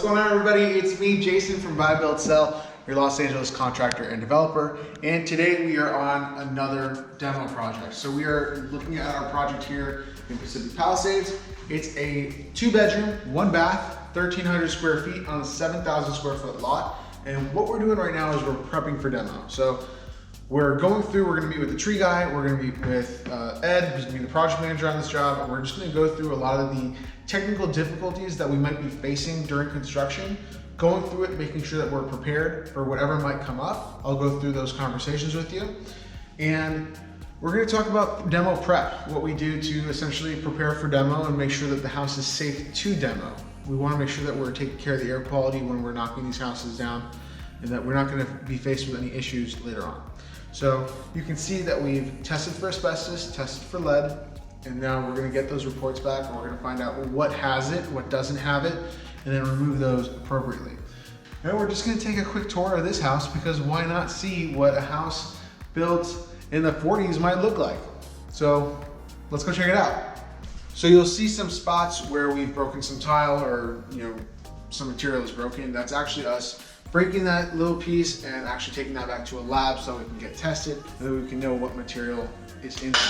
What's going on, everybody? It's me, Jason from Buy, Build, Sell, your Los Angeles contractor and developer. And today we are on another demo project. So we are looking at our project here in Pacific Palisades. It's a 2-bedroom, 1-bath, 1,300 square feet on a 7,000 square foot lot. And what we're doing right now is we're prepping for demo. So we're going through, we're gonna meet with the tree guy, we're gonna meet with Ed, who's gonna be the project manager on this job, and we're just gonna go through a lot of the technical difficulties that we might be facing during construction, going through it, making sure that we're prepared for whatever might come up. I'll go through those conversations with you. And we're gonna talk about demo prep, what we do to essentially prepare for demo and make sure that the house is safe to demo. We wanna make sure that we're taking care of the air quality when we're knocking these houses down and that we're not gonna be faced with any issues later on. So you can see that we've tested for asbestos, tested for lead, and now we're gonna get those reports back and we're gonna find out what has it, what doesn't have it, and then remove those appropriately. And we're just gonna take a quick tour of this house because why not see what a house built in the 40s might look like. So let's go check it out. So you'll see some spots where we've broken some tile or some material is broken. That's actually us breaking that little piece and actually taking that back to a lab so we can get tested and then we can know what material is in there.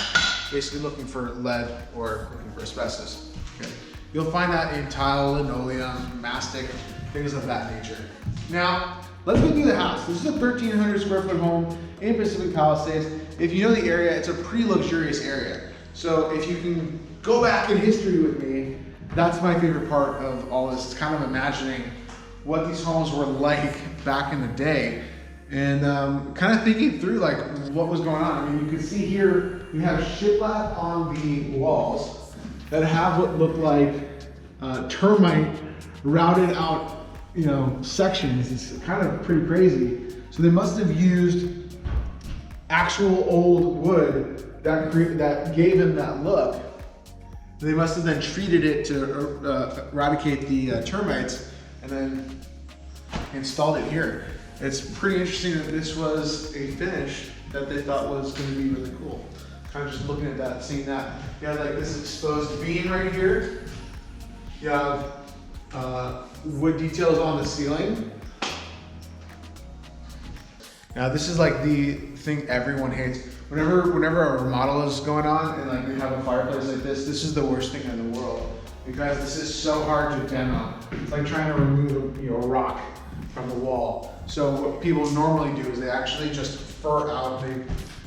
Basically looking for lead or looking for asbestos. Okay. You'll find that in tile, linoleum, mastic, things of that nature. Now, let's go through the house. This is a 1,300 square foot home in Pacific Palisades. If you know the area, it's a pretty luxurious area. So if you can go back in history with me, that's my favorite part of all this. It's kind of imagining what these homes were like back in the day and kind of thinking through like what was going on. I mean, you can see here, we have shiplap on the walls that have what look like termite routed out, sections. It's kind of pretty crazy. So they must have used actual old wood that gave them that look. They must have then treated it to eradicate the termites and then installed it here. It's pretty interesting that this was a finish that they thought was going to be really cool. Kind of just looking at that, seeing that. You have like this exposed beam right here. You have wood details on the ceiling. Now this is like the thing everyone hates. Whenever a remodel is going on and like we have a fireplace like this is the worst thing in the world because this is so hard to demo. It's like trying to remove a rock from the wall. So what people normally do is they actually just fur out,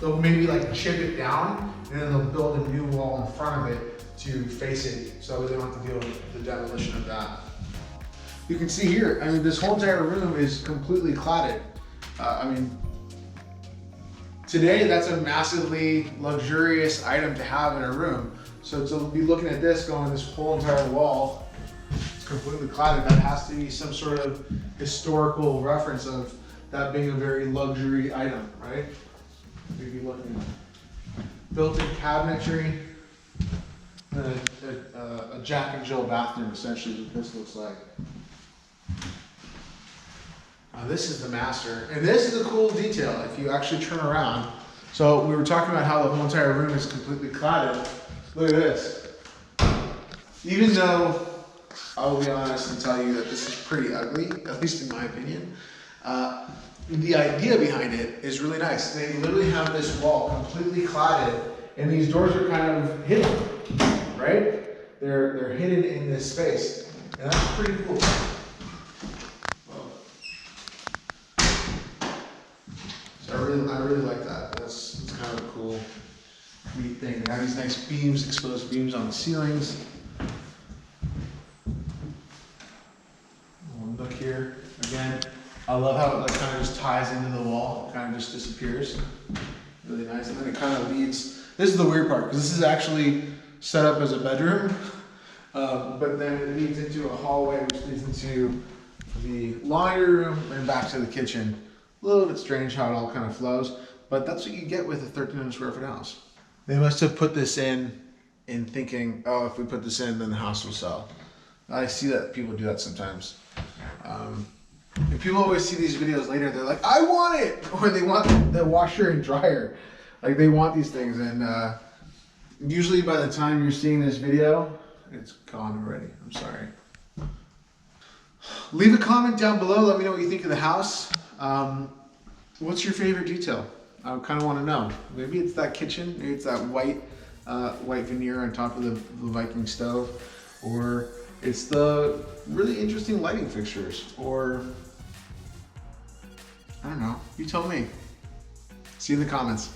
they'll maybe like chip it down and then they'll build a new wall in front of it to face it so they don't have to deal with the demolition of that. You can see here, I mean, this whole entire room is completely cladded. Today, that's a massively luxurious item to have in a room. So to be looking at this, going this whole entire wall, it's completely cladded. That has to be some sort of historical reference of that being a very luxury item, right? We'd be looking at built-in cabinetry, and a Jack and Jill bathroom, essentially, is what this looks like. This is the master, and this is a cool detail if you actually turn around. So we were talking about how the whole entire room is completely cladded. Look at this. Even though I will be honest and tell you that this is pretty ugly, at least in my opinion, the idea behind it is really nice. They literally have this wall completely cladded, and these doors are kind of hidden, right? They're hidden in this space, and that's pretty cool. I really like that. That's kind of a cool, neat thing. They have these nice beams, exposed beams on the ceilings. Look here again. I love how it like kind of just ties into the wall. It kind of just disappears. Really nice. And then it kind of leads. This is the weird part because this is actually set up as a bedroom, but then it leads into a hallway which leads into the laundry room and back to the kitchen. A little bit strange how it all kind of flows, but that's what you get with a 1,300 square foot house. They must have put this in thinking, oh, if we put this in, then the house will sell. I see that people do that sometimes. And people always see these videos later, they're like, I want it! Or they want the washer and dryer. Like they want these things, and usually by the time you're seeing this video, it's gone already. I'm sorry. Leave a comment down below. Let me know what you think of the house. What's your favorite detail? I kind of want to know. Maybe it's that kitchen. Maybe it's that white veneer on top of the Viking stove, or it's the really interesting lighting fixtures, or I don't know. You tell me. See you in the comments.